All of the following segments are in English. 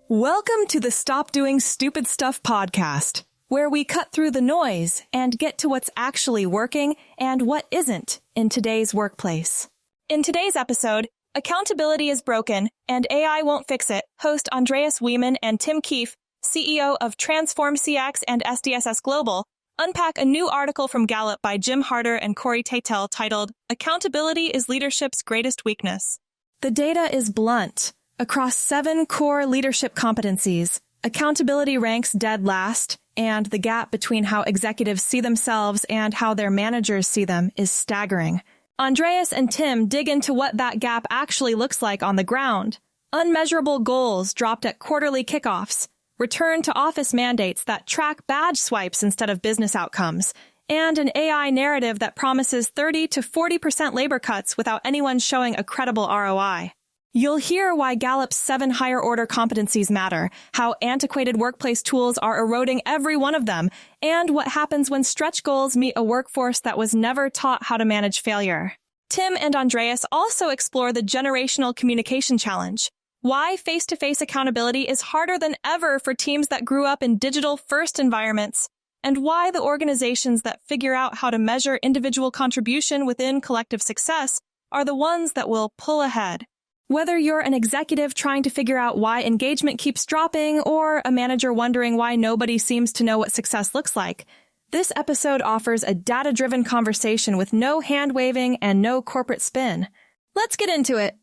Welcome to the Stop Doing Stupid Stuff podcast, where we cut through the noise and get to what's actually working and what isn't in today's workplace. In today's episode, Accountability is Broken and AI Won't Fix It, host Andreas Wieman and Tim Keefe, CEO of TransformCX and SDSS Global, unpack a new article from Gallup by Jim Harter and Tatel titled, Accountability is Leadership's Greatest Weakness. The data is blunt. Across 7 core leadership competencies, accountability ranks dead last, and the gap between how executives see themselves and how their managers see them is staggering. Andreas and Tim dig into what that gap actually looks like on the ground. Unmeasurable goals dropped at quarterly kickoffs, return to office mandates that track badge swipes instead of business outcomes, and an AI narrative that promises 30 to 40% labor cuts without anyone showing a credible ROI. You'll hear why Gallup's 7 higher-order competencies matter, how antiquated workplace tools are eroding every one of them, and what happens when stretch goals meet a workforce that was never taught how to manage failure. Tim and Andreas also explore the generational communication challenge, why face-to-face accountability is harder than ever for teams that grew up in digital-first environments, and why the organizations that figure out how to measure individual contribution within collective success are the ones that will pull ahead. Whether you're an executive trying to figure out why engagement keeps dropping or a manager wondering why nobody seems to know what success looks like, this episode offers a data-driven conversation with no hand-waving and no corporate spin. Let's get into it.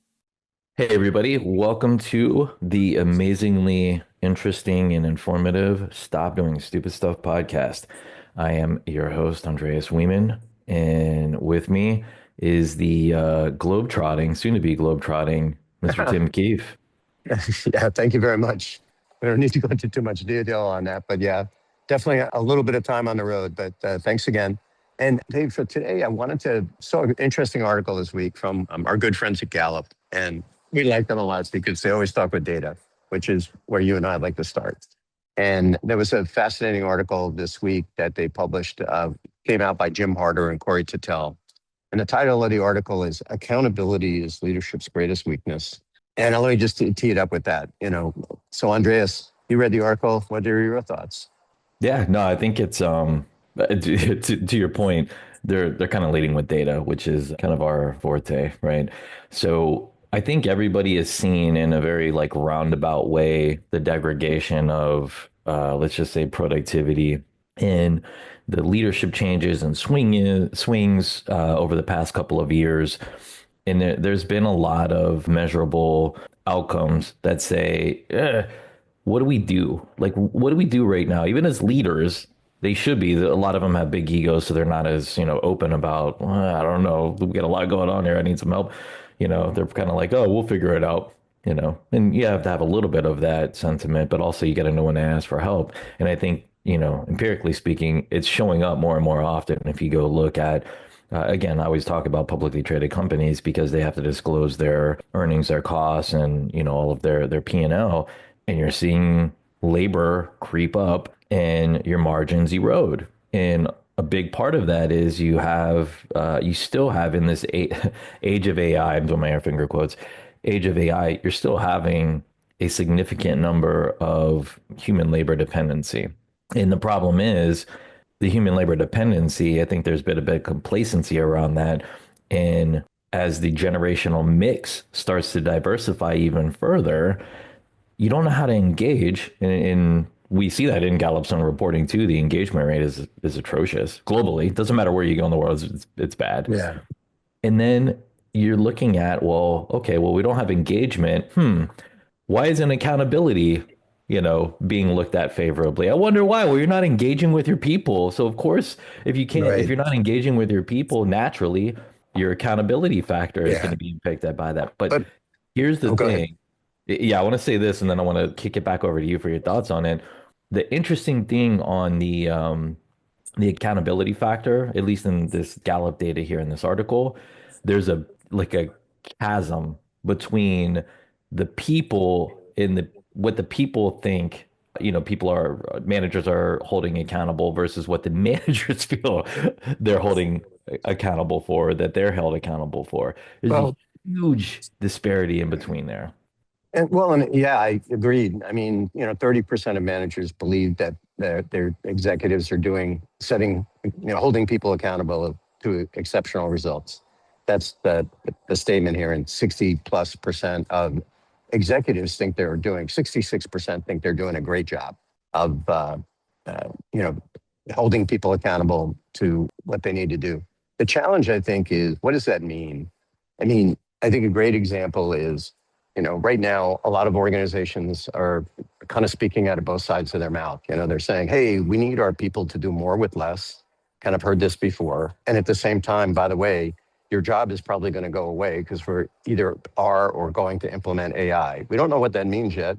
Hey, everybody. Welcome to the amazingly interesting and informative Stop Doing Stupid Stuff podcast. I am your host, Andreas Wieman, and with me is the globetrotting, soon-to-be globetrotting, Mr. Tim Keefe. Yeah, thank you very much. We don't need to go into too much detail on that, but yeah, definitely a little bit of time on the road, but thanks again. And Dave, for today, I wanted to, saw an interesting article this week from our good friends at Gallup, and we like them a lot because they always talk with data, which is where you and I like to start. And there was a fascinating article this week that they published, came out by Jim Harter and Tatel. And the title of the article is Accountability is Leadership's Greatest Weakness. And let me just tee it up with that. So Andreas, you read the article. What are your thoughts? Yeah, no, I think it's to your point, they're kind of leading with data, which is kind of our forte, right? So I think everybody has seen in a very roundabout way the degradation of let's just say productivity in the leadership changes and swings over the past couple of years. And there's been a lot of measurable outcomes that say, what do we do? What do we do right now? Even as leaders, they should be. A lot of them have big egos, so they're not as, open about, I don't know, we got a lot going on here. I need some help. They're kind of like, oh, we'll figure it out. And you have to have a little bit of that sentiment, but also you got to know when to ask for help. And I think, empirically speaking, it's showing up more and more often. If you go look at, again, I always talk about publicly traded companies because they have to disclose their earnings, their costs, and, all of their P&L. And you're seeing labor creep up and your margins erode. And a big part of that is you still have in this age of AI, I'm doing my air finger quotes, age of AI, you're still having a significant number of human labor dependency. And the problem is the human labor dependency, I think there's been a bit of complacency around that. And as the generational mix starts to diversify even further, you don't know how to engage. And we see that in Gallup's own reporting too. The engagement rate is atrocious globally. It doesn't matter where you go in the world, it's bad. Yeah. And then you're looking at, we don't have engagement. Why isn't accountability, being looked at favorably? I wonder why. Well, you're not engaging with your people. So of course, if you're not engaging with your people, naturally, your accountability factor is going to be impacted by that. But here's the thing. Yeah, I want to say this, and then I want to kick it back over to you for your thoughts on it. The interesting thing on the accountability factor, at least in this Gallup data here in this article, there's a chasm between the people in what the people think, managers are holding accountable versus what the managers feel they're holding accountable for, that they're held accountable for. There's a huge disparity in between there. And yeah, I agreed. I mean, 30% of managers believe that their executives are holding people accountable to exceptional results. That's the statement here. And 60+% of executives think 66% think they're doing a great job of, you know, holding people accountable to what they need to do. The challenge, I think, is what does that mean? I mean, I think a great example is, right now, a lot of organizations are kind of speaking out of both sides of their mouth. They're saying, hey, we need our people to do more with less. Kind of heard this before. And at the same time, by the way, your job is probably going to go away because we're either are or going to implement AI. We don't know what that means yet,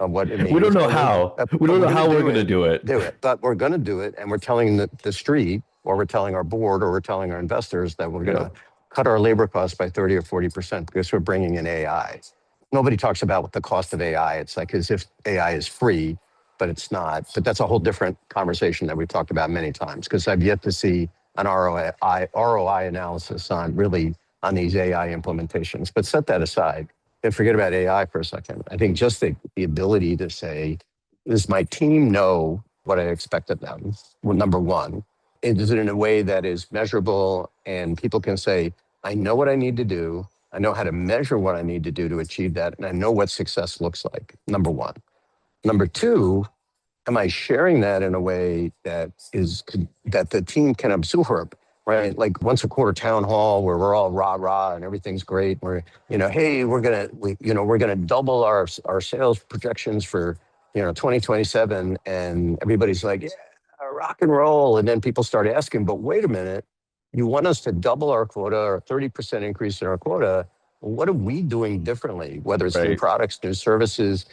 what it means. We don't know how. We don't know how we're going to do it. But we're going to do it. And we're telling the street, or we're telling our board, or we're telling our investors that we're going to cut our labor costs by 30 or 40% because we're bringing in AI. Nobody talks about what the cost of AI. It's like as if AI is free, but it's not. But that's a whole different conversation that we've talked about many times, because I've yet to see an ROI analysis on these AI implementations. But set that aside and forget about AI for a second. I think just the ability to say, does my team know what I expect of them? Well, number one, is it in a way that is measurable and people can say, I know what I need to do. I know how to measure what I need to do to achieve that. And I know what success looks like, number one. Number two, am I sharing that in a way that the team can absorb, right? Like once a quarter town hall where we're all rah rah and everything's great. Hey, we're gonna double our sales projections for 2027, and everybody's like, yeah, rock and roll. And then people start asking, but wait a minute, you want us to double our quota or 30% increase in our quota? What are we doing differently? Whether it's new products, new services,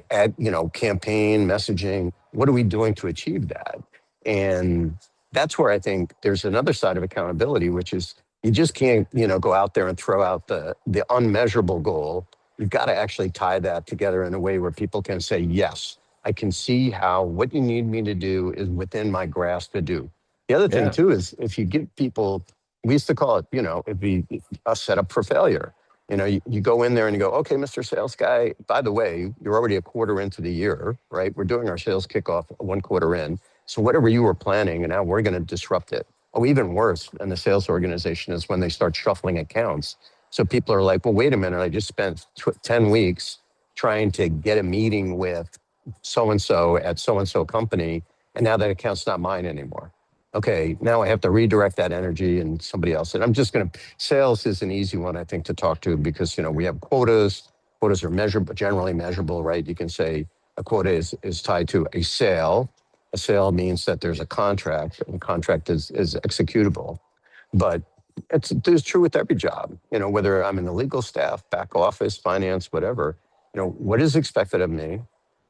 campaign messaging, what are we doing to achieve that? And that's where I think there's another side of accountability, which is you just can't, go out there and throw out the unmeasurable goal. You've got to actually tie that together in a way where people can say, yes, I can see how what you need me to do is within my grasp to do. The other thing too is if you give people, we used to call it, it'd be a setup for failure. You go in there and you go, okay, Mr. Sales Guy, by the way, you're already a quarter into the year, right? We're doing our sales kickoff 1 quarter in. So whatever you were planning, and now we're going to disrupt it. Oh, even worse in the sales organization is when they start shuffling accounts. So people are like, well, wait a minute, I just spent 10 weeks trying to get a meeting with so-and-so at so-and-so company, and now that account's not mine anymore. Okay, now I have to redirect that energy and somebody else. And sales is an easy one, I think, to talk to because, we have quotas. Quotas are measurable, generally measurable, right? You can say a quota is tied to a sale. A sale means that there's a contract, and contract is executable. But it's true with every job, whether I'm in the legal staff, back office, finance, whatever, what is expected of me?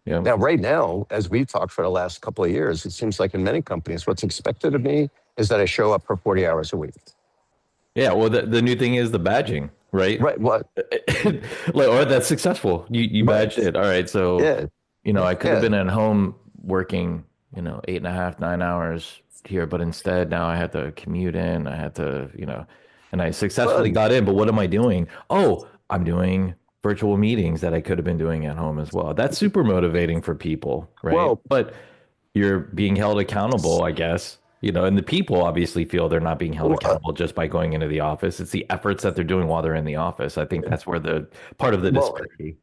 Yeah. Now, right now, as we've talked for the last couple of years, it seems like in many companies, what's expected of me is that I show up for 40 hours a week. Yeah, well, the new thing is the badging, right? Right, what? Or that's successful. You badged it. All right, so, I could have been at home working, 8.5, 9 hours here, but instead now I had to commute in. I had to, and I successfully got in, but what am I doing? Oh, I'm doing virtual meetings that I could have been doing at home as well. That's super motivating for people, right? Well, but you're being held accountable, I guess, and the people obviously feel they're not being held accountable just by going into the office. It's the efforts that they're doing while they're in the office. I think that's where the part of the disparity.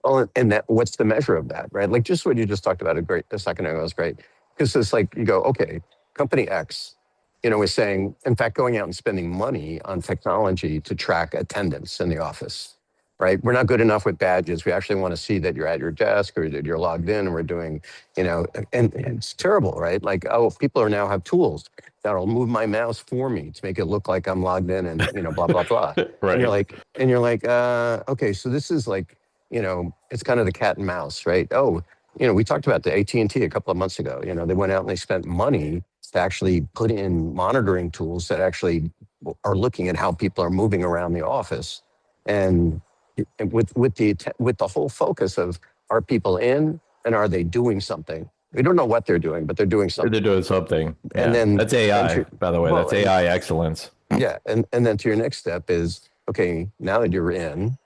Well, and what's the measure of that, right? Like just what you just talked about a second ago was great. Because it's like you go, okay, company X, is saying, in fact, going out and spending money on technology to track attendance in the office. Right? We're not good enough with badges. We actually want to see that you're at your desk or that you're logged in and we're doing, and it's terrible, right? Like, oh, people now have tools that'll move my mouse for me to make it look like I'm logged in and, blah, blah, blah. Right. And you're like, okay, so this is like, it's kind of the cat and mouse, right? Oh, we talked about the AT&T a couple of months ago. They went out and they spent money to actually put in monitoring tools that actually are looking at how people are moving around the office. And with the whole focus of are people in and are they doing something? We don't know what they're doing, but they're doing something. They're doing something. Yeah. And then that's AI, by the way. That's AI excellence. Yeah, and then to your next step is okay. Now that you're in,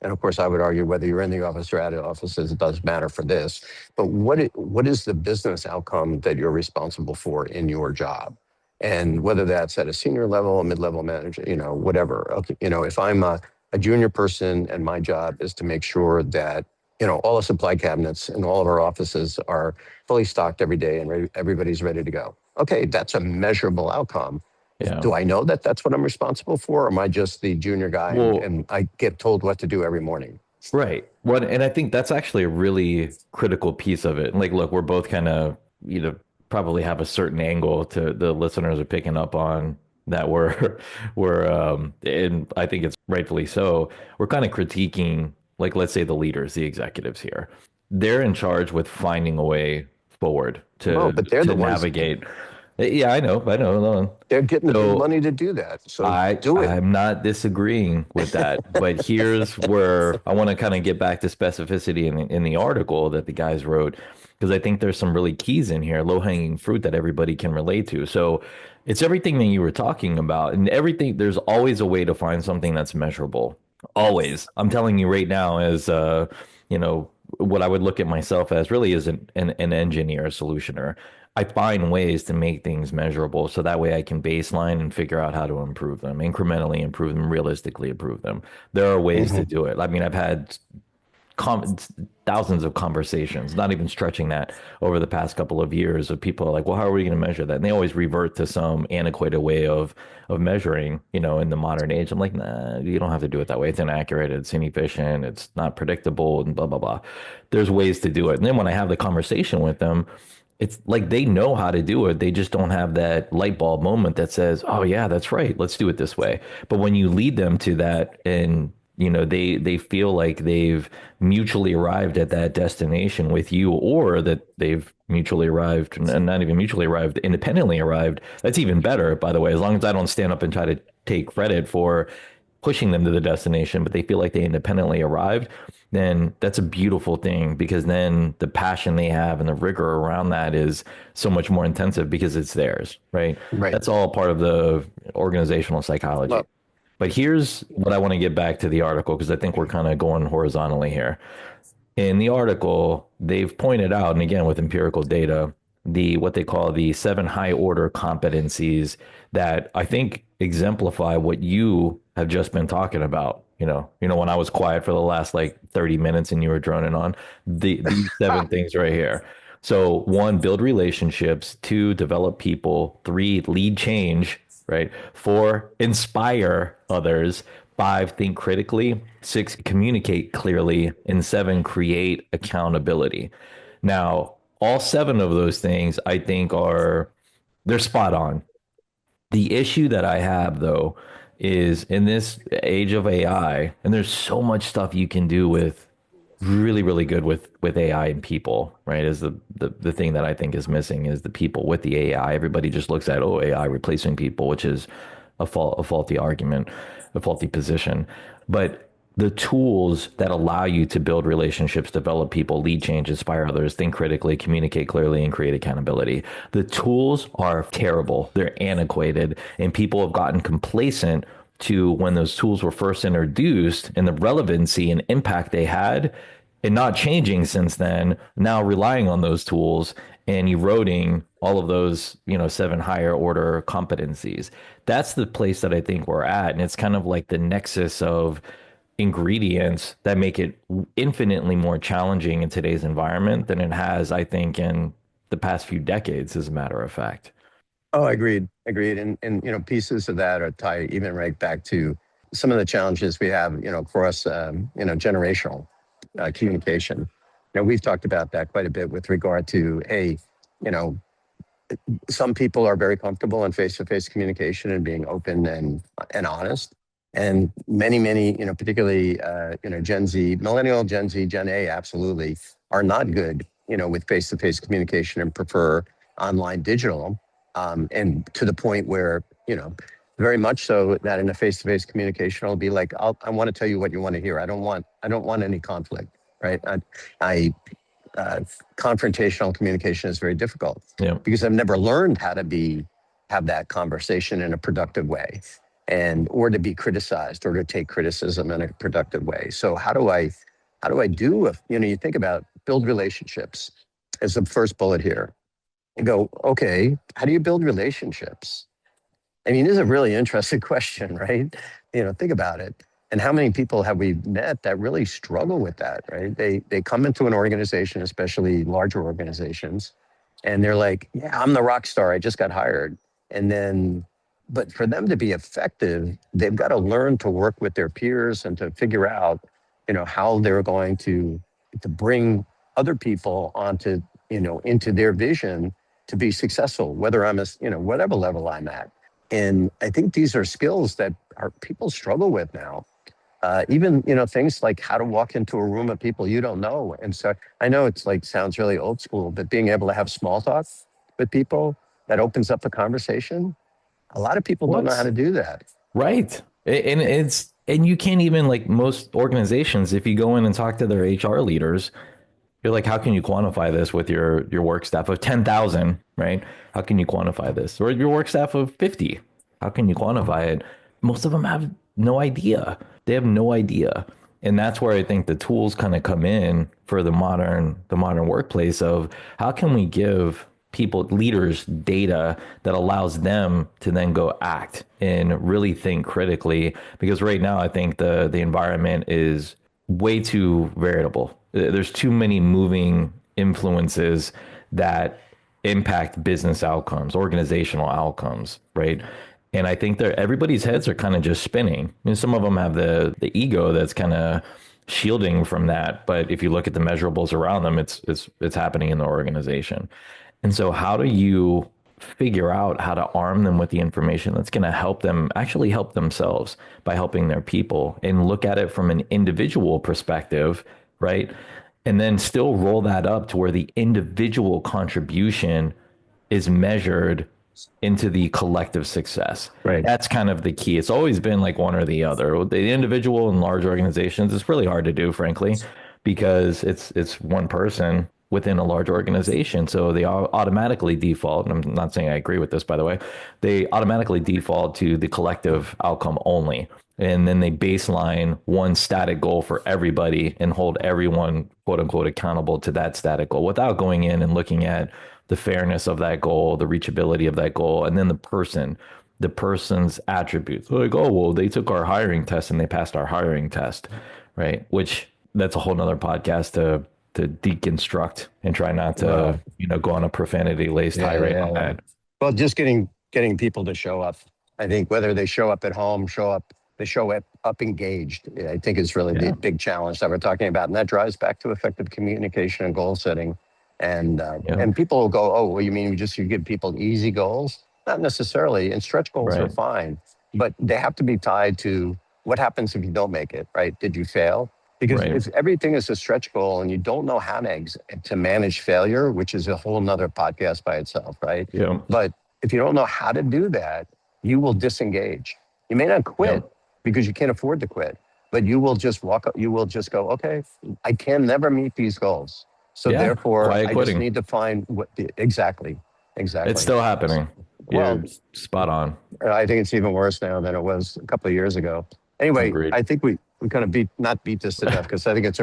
And of course, I would argue whether you're in the office or out of offices, it does matter for this. But what is the business outcome that you're responsible for in your job? And whether that's at a senior level, a mid-level manager, whatever. Okay, if I'm a junior person and my job is to make sure that all the supply cabinets in all of our offices are fully stocked every day and everybody's ready to go. Okay, that's a measurable outcome. Yeah. Do I know that that's what I'm responsible for? Or am I just the junior guy and I get told what to do every morning? Right. Well, and I think that's actually a really critical piece of it. Like, look, we're both kind of, probably have a certain angle to the listeners are picking up on that and I think it's rightfully so. We're kind of critiquing, like, let's say the leaders, the executives here. They're in charge with finding a way forward But they're to the ones. navigate. Yeah, I know. They're getting the big So money to do that. So do it. I'm not disagreeing with that, but here's where I want to kind of get back to specificity in the article that the guys wrote, because I think there's some really keys in here, low-hanging fruit that everybody can relate to. So it's everything that you were talking about, and everything. There's always a way to find something that's measurable. Always. I'm telling you right now, as what I would look at myself as really as an engineer, a solutioner. I find ways to make things measurable so that way I can baseline and figure out how to improve them, incrementally improve them, realistically improve them. There are ways to do it. I mean, I've had thousands of conversations, not even stretching that over the past couple of years of people like, well, how are we going to measure that? And they always revert to some antiquated way of measuring, in the modern age. I'm like, nah, you don't have to do it that way. It's inaccurate. It's inefficient. It's not predictable and blah, blah, blah. There's ways to do it. And then when I have the conversation with them, it's like they know how to do it. They just don't have that light bulb moment that says, oh, yeah, that's right. Let's do it this way. But when you lead them to that and they feel like they've mutually arrived at that destination with you, or that they've mutually arrived, and not even mutually arrived, independently arrived. That's even better, by the way, as long as I don't stand up and try to take credit for pushing them to the destination, but they feel like they independently arrived, then that's a beautiful thing, because then the passion they have and the rigor around that is so much more intensive because it's theirs, right? Right. That's all part of the organizational psychology. Well, But here's what I want to get back to the article, because I think we're kind of going horizontally here. In the article, they've pointed out, and again with empirical data, what they call the 7 high order competencies that I think exemplify what you have just been talking about. When I was quiet for the last like 30 minutes and you were droning on these 7 things right here. So 1, build relationships. 2, develop people. 3, lead change, right? 4, inspire others. 5, think critically. 6, communicate clearly. And 7, create accountability. Now, all 7 of those things I think they're spot on. The issue that I have, though, is in this age of AI, and there's so much stuff you can do with really, really good with AI and people, right? Is the thing that I think is missing is the people with the AI. Everybody just looks at, AI replacing people, which is a faulty argument, a faulty position. But the tools that allow you to build relationships, develop people, lead change, inspire others, think critically, communicate clearly, and create accountability. The tools are terrible. They're antiquated, and people have gotten complacent to when those tools were first introduced and the relevancy and impact they had, and not changing since then, now relying on those tools and eroding all of those, 7 higher order competencies. That's the place that I think we're at. And it's kind of like the nexus of ingredients that make it infinitely more challenging in today's environment than it has, I think, in the past few decades, as a matter of fact. Oh, agreed. And pieces of that are tied even right back to some of the challenges we have, across, generational communication. We've talked about that quite a bit with regard to, some people are very comfortable in face-to-face communication and being open and honest. And many, particularly, Gen Z, millennial, Gen Z, Gen A, absolutely are not good, with face-to-face communication and prefer online digital. And to the point where, very much so that in a face-to-face communication, I'll be like, I want to tell you what you want to hear. I don't want any conflict, right? Confrontational communication is very difficult, Yeah. because I've never learned how to have that conversation in a productive way. or to be criticized or to take criticism in a productive way. So how do I do, you think about build relationships as the first bullet here. You go, okay, how do you build relationships? I mean, this is a really interesting question, right? Think about it. And how many people have we met that really struggle with that, right? They come into an organization, especially larger organizations, and they're like, yeah, I'm the rock star. I just got hired. But for them to be effective, they've got to learn to work with their peers and to figure out, how they're going to bring other people onto, into their vision to be successful, whether I'm whatever level I'm at. And I think these are skills that people struggle with now. Even, things like how to walk into a room of people you don't know. And so I know it's sounds really old school, but being able to have small talk with people that opens up the conversation, a lot of people don't know how to do that. Right. And you can't even, most organizations, if you go in and talk to their HR leaders, you're like, how can you quantify this with your work staff of 10,000, right? How can you quantify this? Or your work staff of 50, how can you quantify it? Most of them have no idea. They have no idea. And that's where I think the tools kind of come in for the modern workplace of how can we give leaders data that allows them to then go act and really think critically. Because right now, I think the environment is way too variable. There's too many moving influences that impact business outcomes, organizational outcomes, right? And I think that everybody's heads are kind of just spinning. Some of them have the ego that's kind of shielding from that. But if you look at the measurables around them, it's happening in the organization. And so how do you figure out how to arm them with the information that's going to help them actually help themselves by helping their people, and look at it from an individual perspective, right? And then still roll that up to where the individual contribution is measured into the collective success. Right. That's kind of the key. It's always been one or the other. The individual in large organizations, it's really hard to do, frankly, because it's one person within a large organization. So they automatically default, and I'm not saying I agree with this, by the way, they automatically default to the collective outcome only. And then they baseline one static goal for everybody and hold everyone, quote unquote, accountable to that static goal without going in and looking at the fairness of that goal, the reachability of that goal, and then the person's attributes. Like, oh, well, they took our hiring test and they passed our hiring test, right? Which that's a whole nother podcast to deconstruct and try not to, go on a profanity-laced tirade on that. Well, just getting people to show up. I think whether they show up at home, they show up engaged, I think is really the big challenge that we're talking about. And that drives back to effective communication and goal setting. And people will go, oh, well, you mean you give people easy goals? Not necessarily. And stretch goals are fine, but they have to be tied to what happens if you don't make it, right? Did you fail? Because if everything is a stretch goal and you don't know how to manage failure, which is a whole nother podcast by itself, right? Yeah. But if you don't know how to do that, you will disengage. You may not quit because you can't afford to quit, but you will just go, okay, I can never meet these goals. So therefore, I just need to find exactly. It's still happening. You're spot on. I think it's even worse now than it was a couple of years ago. Anyway, Agreed. I think we kind of not beat this to death because I think it's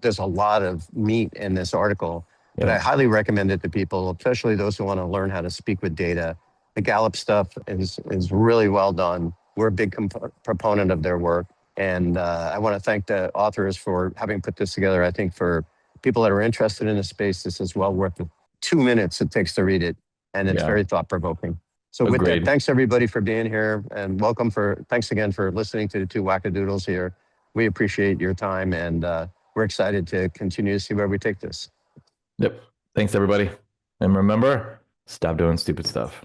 there's a lot of meat in this article, but I highly recommend it to people, especially those who want to learn how to speak with data. The Gallup stuff is really well done. We're a big proponent of their work. And I want to thank the authors for having put this together. I think for people that are interested in the space, this is well worth the 2 minutes it takes to read it. And it's very thought-provoking. So with that, thanks everybody for being here, and thanks again for listening to the two wackadoodles here. We appreciate your time, and we're excited to continue to see where we take this. Yep. Thanks everybody. And remember, stop doing stupid stuff.